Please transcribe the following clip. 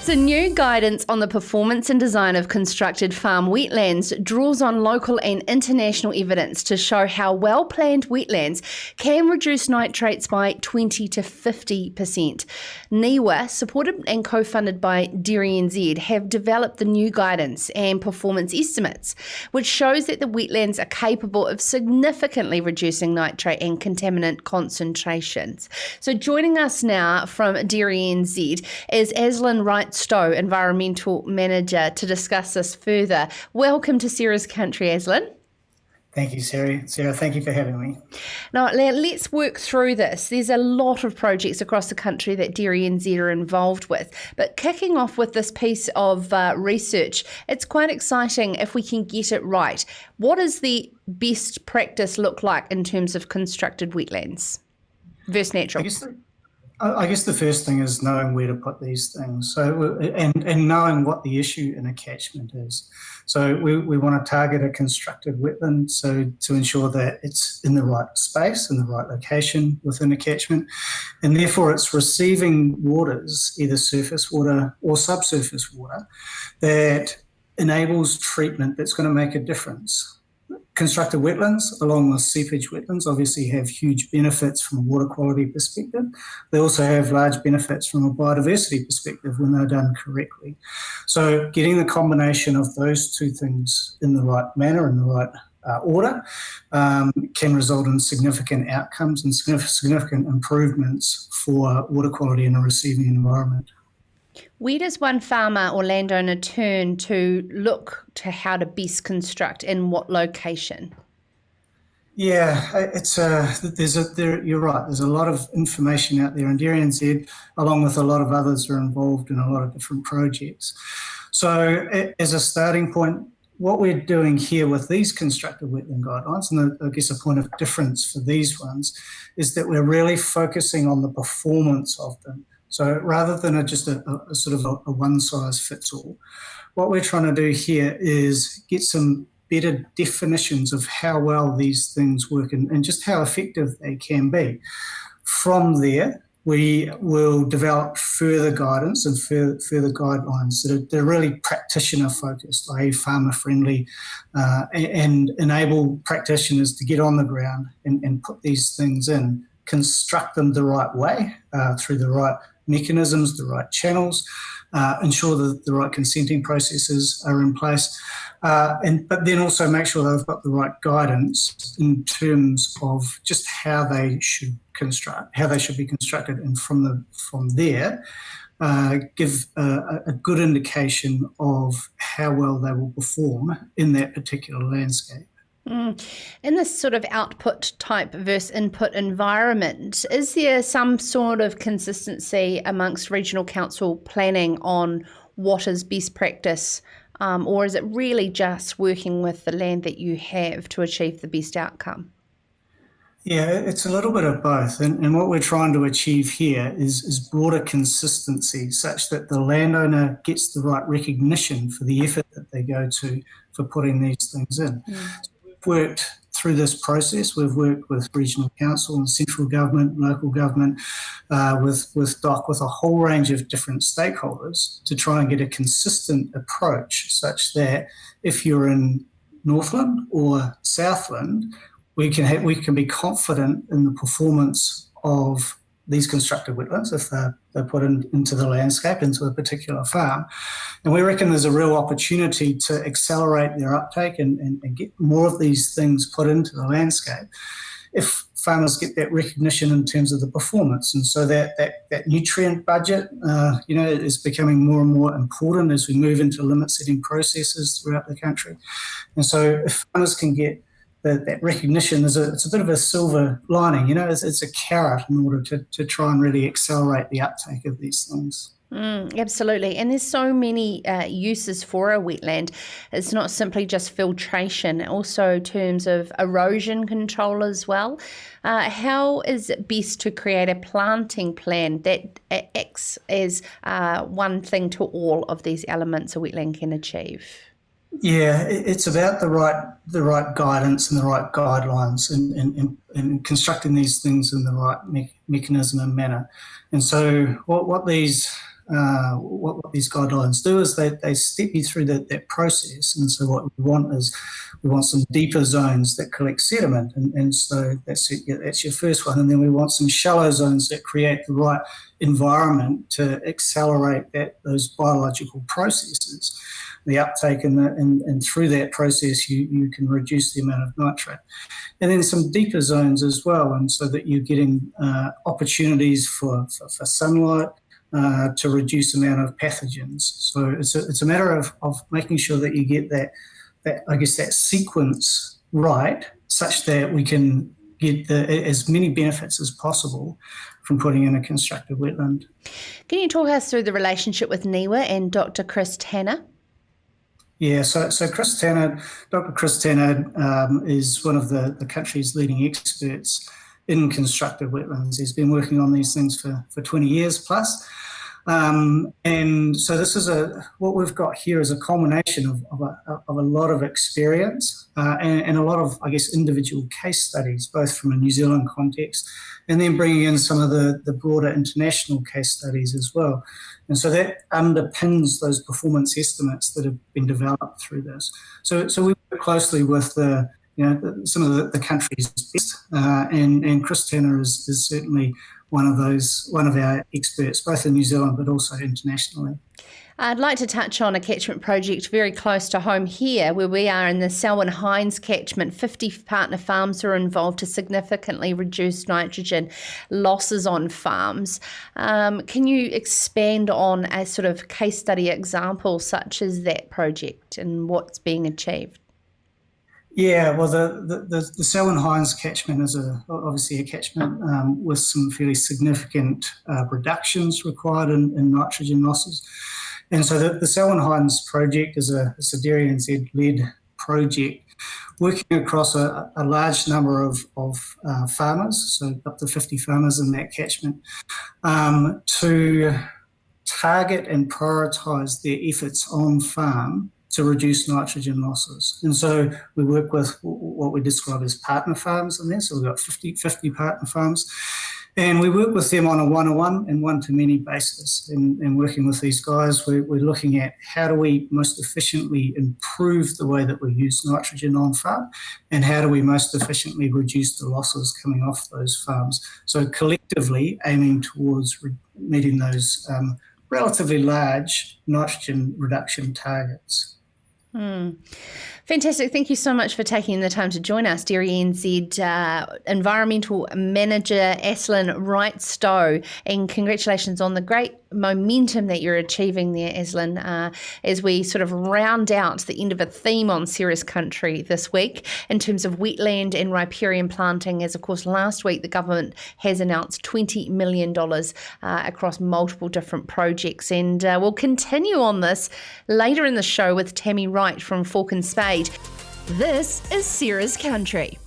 So new guidance on the performance and design of constructed farm wetlands draws on local and international evidence to show how well-planned wetlands can reduce nitrates by 20 to 50%. NIWA, supported and co-funded by Dairy NZ, have developed the new guidance and performance estimates, which shows that the wetlands are capable of significantly reducing nitrate and contaminant concentrations. So joining us now from Dairy NZ is Aslan Wright-Stow, Environmental Manager, to discuss this further. Welcome to Sarah's Country, Aslan. Thank you, Sarah. Sarah, thank you for having me. Now, let's work through this. There's a lot of projects across the country that Dairy NZ are involved with, but kicking off with this piece of research, it's quite exciting if we can get it right. What does the best practice look like in terms of constructed wetlands versus natural? I guess the first thing is knowing where to put these things. So, and knowing what the issue in a catchment is. So we want to target a constructed wetland, so to ensure that it's in the right space, in the right location within a catchment, and therefore it's receiving waters, either surface water or subsurface water, that enables treatment that's going to make a difference. Constructed wetlands, along with seepage wetlands, obviously have huge benefits from a water quality perspective. They also have large benefits from a biodiversity perspective when they're done correctly. So getting the combination of those two things in the right manner, in the right order, can result in significant outcomes and significant improvements for water quality in a receiving environment. Where does one farmer or landowner turn to look to how to best construct, in what location? Yeah, you're right. There's a lot of information out there, and Dairy NZ, along with a lot of others, are involved in a lot of different projects. So as a starting point, what we're doing here with these constructed wetland guidelines, and I guess a point of difference for these ones, is that we're really focusing on the performance of them. So rather than just a sort of a one-size-fits-all, what we're trying to do here is get some better definitions of how well these things work and just how effective they can be. From there, we will develop further guidance and further guidelines that are really practitioner-focused, i.e. farmer-friendly, and enable practitioners to get on the ground and put these things in, construct them the right way, through the right mechanisms, the right channels, ensure that the right consenting processes are in place, but then also make sure they've got the right guidance in terms of just how they should be constructed, and from there give a good indication of how well they will perform in that particular landscape. In this sort of output type versus input environment, is there some sort of consistency amongst regional council planning on what is best practice, or is it really just working with the land that you have to achieve the best outcome? Yeah, it's a little bit of both. And what we're trying to achieve here is broader consistency, such that the landowner gets the right recognition for the effort that they go to for putting these things in. So we've worked through this process. We've worked with regional council and central government, local government, with DOC, with a whole range of different stakeholders to try and get a consistent approach, such that if you're in Northland or Southland, we can be confident in the performance of these constructed wetlands if they're put into the landscape, into a particular farm. And we reckon there's a real opportunity to accelerate their uptake and get more of these things put into the landscape if farmers get that recognition in terms of the performance. And so that nutrient budget, is becoming more and more important as we move into limit setting processes throughout the country. And so if farmers can get that recognition, it's a bit of a silver lining, it's a carrot in order to try and really accelerate the uptake of these things. Absolutely. And there's so many uses for a wetland. It's not simply just filtration, also in terms of erosion control as well. How is it best to create a planting plan that acts as one thing to all of these elements a wetland can achieve? Yeah, it's about the right guidance and the right guidelines and constructing these things in the right mechanism and manner. And so what these what these guidelines do is they step you through that process. And so what we want is we want some deeper zones that collect sediment, and so that's your first one. And then we want some shallow zones that create the right environment to accelerate those biological processes, the uptake, and through that process you can reduce the amount of nitrate. And then some deeper zones as well, and so that you're getting opportunities for sunlight to reduce the amount of pathogens. So it's a matter of making sure that you get that sequence right, such that we can get as many benefits as possible from putting in a constructive wetland. Can you talk us through the relationship with NIWA and Dr. Chris Tanner? Yeah, so Chris Tanner, Dr. Chris Tanner is one of the country's leading experts in constructive wetlands. He's been working on these things for 20 years plus. And so this is what we've got here is a culmination of a lot of experience and a lot of, I guess, individual case studies, both from a New Zealand context and then bringing in some of the broader international case studies as well. And so that underpins those performance estimates that have been developed through this. So we work closely with some of the country's best, and Chris Tanner is certainly one of our experts, both in New Zealand but also internationally. I'd like to touch on a catchment project very close to home here, where we are in the Selwyn Hinds catchment. 50 partner farms are involved to significantly reduce nitrogen losses on farms. Can you expand on a sort of case study example such as that project and what's being achieved? Yeah, well, the Selwyn Hinds catchment is obviously a catchment with some fairly significant reductions required in nitrogen losses. And so the Selwyn Hinds project is a Dairy NZ-led project working across a large number of farmers, so up to 50 farmers in that catchment, to target and prioritise their efforts on farm to reduce nitrogen losses. And so we work with what we describe as partner farms in there. So we've got 50 partner farms. And we work with them on a one-to-one and one-to-many basis. And working with these guys, we're looking at how do we most efficiently improve the way that we use nitrogen on farm, and how do we most efficiently reduce the losses coming off those farms. So collectively aiming towards meeting those relatively large nitrogen reduction targets. Fantastic. Thank you so much for taking the time to join us, Dairy NZ Environmental Manager Aslan Wright-Stow, and congratulations on the great momentum that you're achieving there, Aslan, as we sort of round out the end of a theme on Ceres Country this week in terms of wetland and riparian planting, as of course last week the government has announced $20 million across multiple different projects, and we'll continue on this later in the show with Tammy Wright from Fork and Spade. This is Ceres Country.